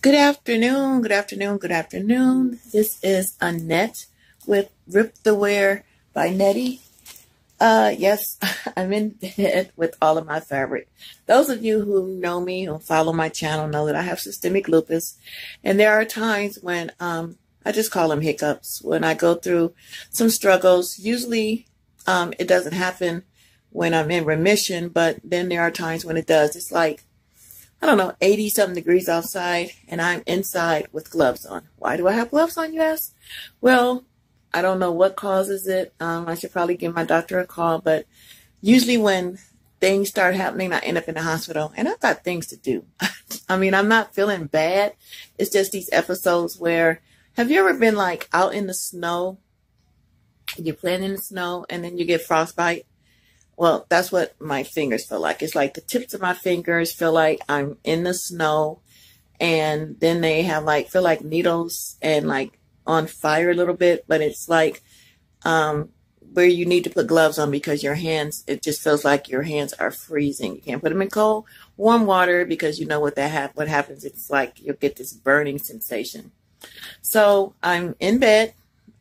Good afternoon, good afternoon, good afternoon. This is Annette with Rip the Wear by Nettie. Yes, I'm in bed with all of my fabric. Those of you who know me, who follow my channel, know that I have systemic lupus. And there are times when, I just call them hiccups, when I go through some struggles. Usually, it doesn't happen when I'm in remission, but then there are times when it does. It's like, I don't know, 80 something degrees outside, and I'm inside with gloves on. Why do I have gloves on, you ask? Well, I don't know what causes it. I should probably give my doctor a call, but usually when things start happening, I end up in the hospital, and I've got things to do. I mean, I'm not feeling bad. It's just these episodes where, have you ever been like out in the snow, you're playing in the snow, and then you get frostbite? Well, that's what my fingers feel like. It's like the tips of my fingers feel like I'm in the snow, and then they have like, feel like needles and like on fire a little bit, but it's like where you need to put gloves on because your hands, it just feels like your hands are freezing. You can't put them in cold, warm water because you know what what happens. It's like you'll get this burning sensation. So I'm in bed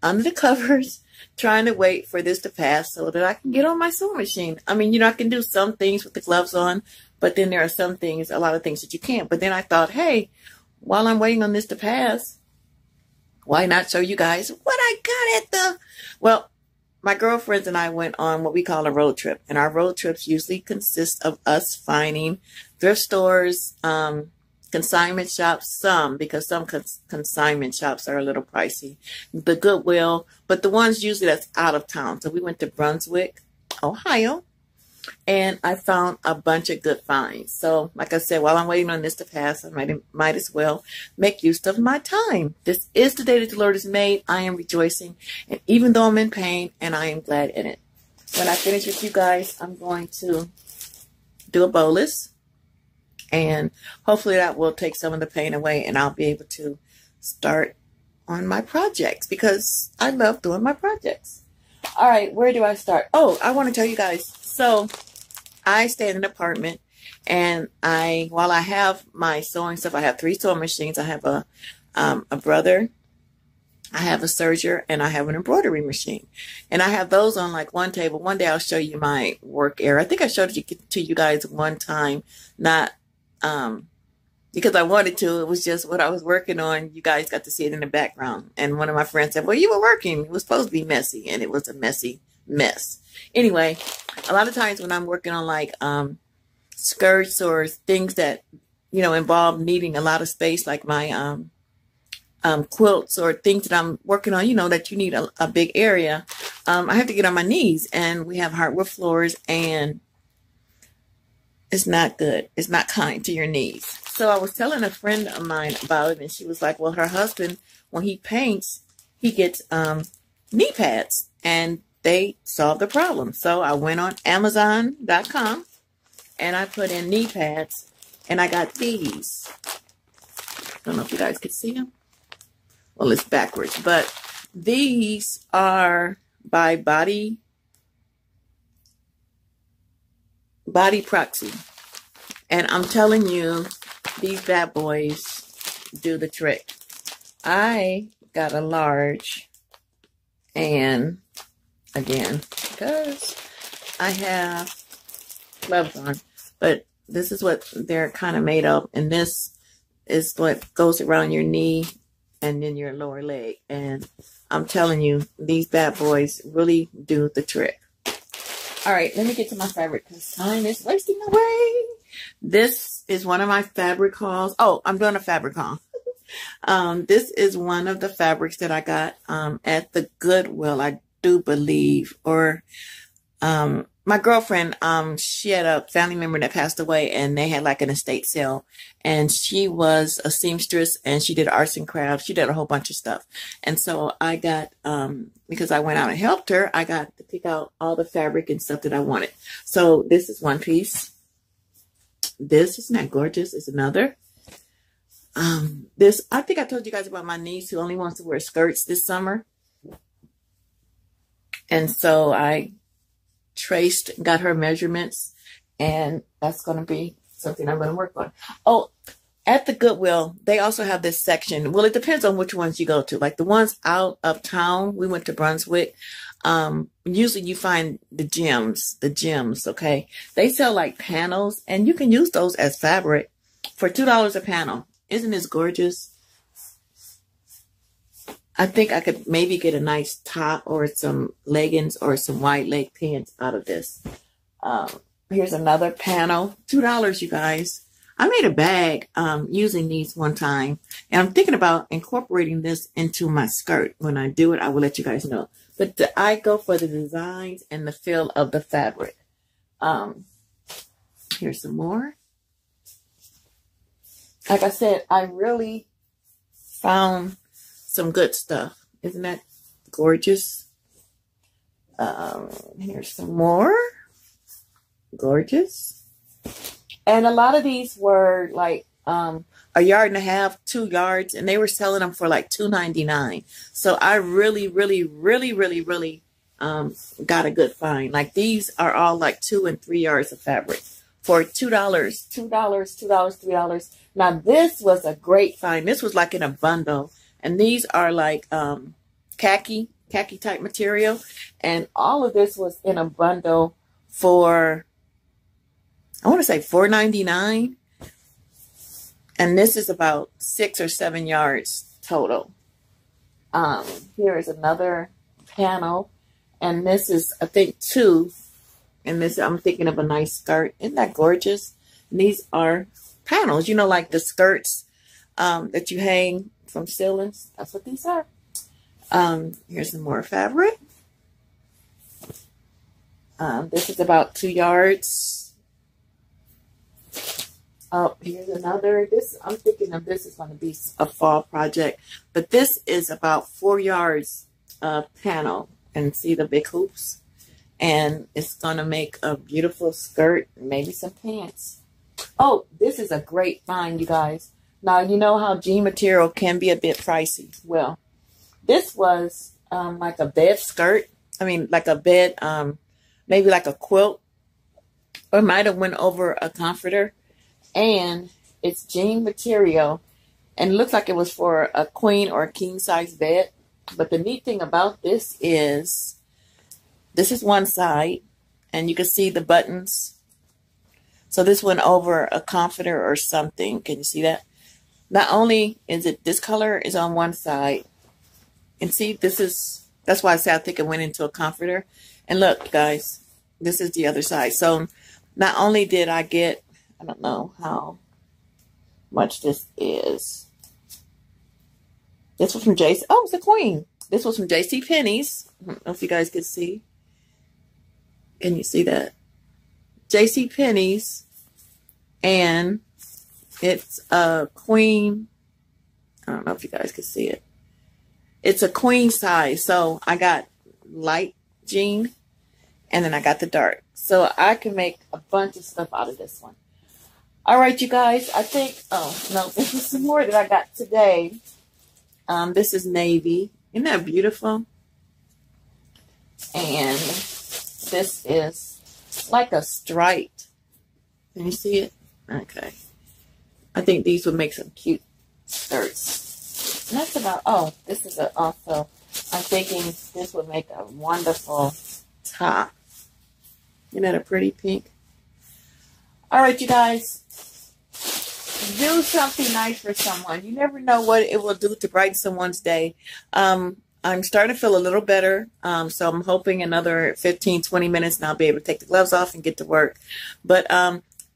under the covers, trying to wait for this to pass so that I can get on my sewing machine. I mean, you know, I can do some things with the gloves on, but then there are some things, a lot of things that you can't. But then I thought, hey, while I'm waiting on this to pass, why not show you guys what I got at the... Well, my girlfriends and I went on what we call a road trip. And our road trips usually consist of us finding thrift stores, consignment shops, because some consignment shops are a little pricey, the Goodwill, but the ones usually that's out of town. So we went to Brunswick, Ohio, and I found a bunch of good finds. So like I said, while I'm waiting on this to pass, I might as well make use of my time. This is the day that the Lord has made. I am rejoicing, and even though I'm in pain, and I am glad in it. When I finish with you guys, I'm going to do a bolus. And hopefully that will take some of the pain away, and I'll be able to start on my projects because I love doing my projects. All right, where do I start? Oh, I want to tell you guys. So I stay in an apartment, and while I have my sewing stuff, I have 3 sewing machines. I have a brother, I have a serger, and I have an embroidery machine. And I have those on like one table. One day I'll show you my work area. I think I showed it to you guys one time, not because I wanted to. It was just what I was working on. You guys got to see it in the background. And one of my friends said, well, you were working. It was supposed to be messy. And it was a messy mess. Anyway, a lot of times when I'm working on like skirts or things that, you know, involve needing a lot of space, like my quilts or things that I'm working on, you know, that you need a big area, I have to get on my knees. And we have hardwood floors, and it's not good. It's not kind to your knees. So I was telling a friend of mine about it, and she was like, well, her husband, when he paints, he gets knee pads, and they solve the problem. So I went on Amazon.com, and I put in knee pads, and I got these. I don't know if you guys could see them. Well, it's backwards, but these are by Body Proxy. And I'm telling you, these bad boys do the trick. I got a large, and again, because I have gloves on, but this is what they're kind of made of, and this is what goes around your knee and then your lower leg. And I'm telling you, these bad boys really do the trick. All right, let me get to my fabric because time is wasting away. This is one of my fabric hauls. Oh, I'm doing a fabric haul. This is one of the fabrics that I got at the Goodwill, I do believe. Or my girlfriend, she had a family member that passed away, and they had like an estate sale. And she was a seamstress, and she did arts and crafts. She did a whole bunch of stuff. And so I got, because I went out and helped her, I got to pick out all the fabric and stuff that I wanted. So this is one piece. This, isn't that gorgeous? Is another. This, I think I told you guys about my niece who only wants to wear skirts this summer. And so I got her measurements, and that's going to be something I'm going to work on. Oh, at the Goodwill, they also have this section. Well, it depends on which ones you go to. Like the ones out of town, we went to Brunswick. Usually you find the gems, okay? They sell like panels, and you can use those as fabric for $2 a panel. Isn't this gorgeous? I think I could maybe get a nice top or some leggings or some wide leg pants out of this. Here's another panel, $2, you guys. I made a bag using these one time, and I'm thinking about incorporating this into my skirt. When I do it, I will let you guys know. But I go for the designs and the feel of the fabric. Here's some more. Like I said, I really found some good stuff. Isn't that gorgeous? Here's some more. Gorgeous. And a lot of these were like a yard and a half, 2 yards, and they were selling them for like $2.99. So I really got a good find. Like these are all like 2 and 3 yards of fabric for $2, $3. Now this was a great find. This was like in a bundle, and these are like khaki type material, and all of this was in a bundle for, I want to say $4.99, and this is about 6 or 7 yards total. Here is another panel, and this is, I think, 2, and this, I'm thinking of a nice skirt. Isn't that gorgeous? And these are panels, you know, like the skirts that you hang from ceilings. That's what these are. Here's some more fabric. This is about 2 yards. Oh, here's another. This, I'm thinking of this is going to be a fall project, but this is about 4 yards panel, and see the big hoops, and it's going to make a beautiful skirt, maybe some pants. Oh, this is a great find, you guys. Now, you know how jean material can be a bit pricey. Well, this was like a bed skirt. I mean, like a bed, maybe like a quilt, or it might have went over a comforter. And it's jean material, and it looks like it was for a queen or a king size bed. But the neat thing about this is one side, and you can see the buttons. So this went over a comforter or something. Can you see that? Not only is it, this color is on one side, and see, that's why I say I think it went into a comforter. And look, guys, this is the other side. So not only did I get, I don't know how much this is. This was from JC. Oh, it's a queen. This was from JC Penney's. I don't know if you guys can see. Can you see that? JC Penney's, and it's a queen. I don't know if you guys can see it. It's a queen size. So I got light jean, and then I got the dark. So I can make a bunch of stuff out of this one. All right, you guys, I think, oh, no, this is some more that I got today. This is navy. Isn't that beautiful? And this is like a striped. Can you see it? Okay. I think these would make some cute skirts. And that's about, oh, this is also, I'm thinking this would make a wonderful top. Isn't that a pretty pink? All right, you guys. Do something nice for someone. You never know what it will do to brighten someone's day. I'm starting to feel a little better. So I'm hoping another 15, 20 minutes and I'll be able to take the gloves off and get to work. But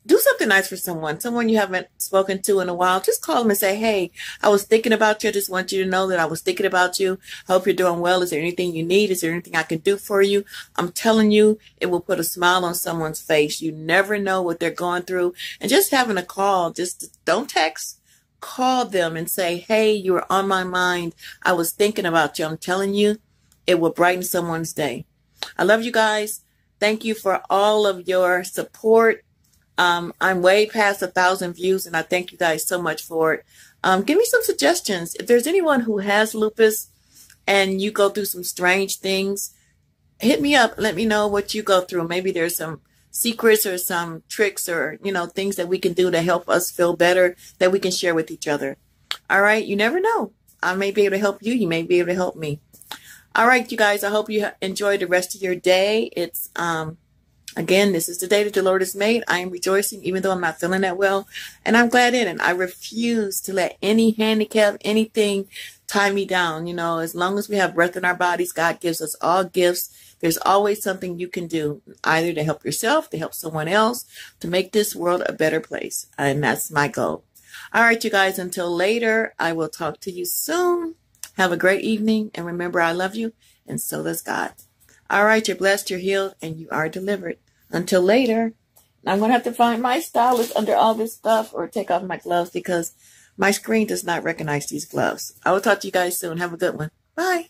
do something nice for someone you haven't spoken to in a while. Just call them and say, hey, I was thinking about you. I just want you to know that I was thinking about you. I hope you're doing well. Is there anything you need? Is there anything I can do for you? I'm telling you, it will put a smile on someone's face. You never know what they're going through. And just having a call, just don't text. Call them and say, hey, you were on my mind. I was thinking about you. I'm telling you, it will brighten someone's day. I love you guys. Thank you for all of your support. I'm way past 1,000 views, and I thank you guys so much for it. Give me some suggestions. If there's anyone who has lupus and you go through some strange things, hit me up. Let me know what you go through. Maybe there's some secrets or some tricks or, things that we can do to help us feel better that we can share with each other. All right. You never know. I may be able to help you. You may be able to help me. All right, you guys, I hope you enjoy the rest of your day. It's, again, this is the day that the Lord has made. I am rejoicing, even though I'm not feeling that well. And I'm glad in it. I refuse to let any handicap, anything tie me down. As long as we have breath in our bodies, God gives us all gifts. There's always something you can do, either to help yourself, to help someone else, to make this world a better place. And that's my goal. All right, you guys, until later, I will talk to you soon. Have a great evening, and remember, I love you, and so does God. All right, you're blessed, you're healed, and you are delivered. Until later, I'm going to have to find my stylus under all this stuff or take off my gloves because my screen does not recognize these gloves. I will talk to you guys soon. Have a good one. Bye.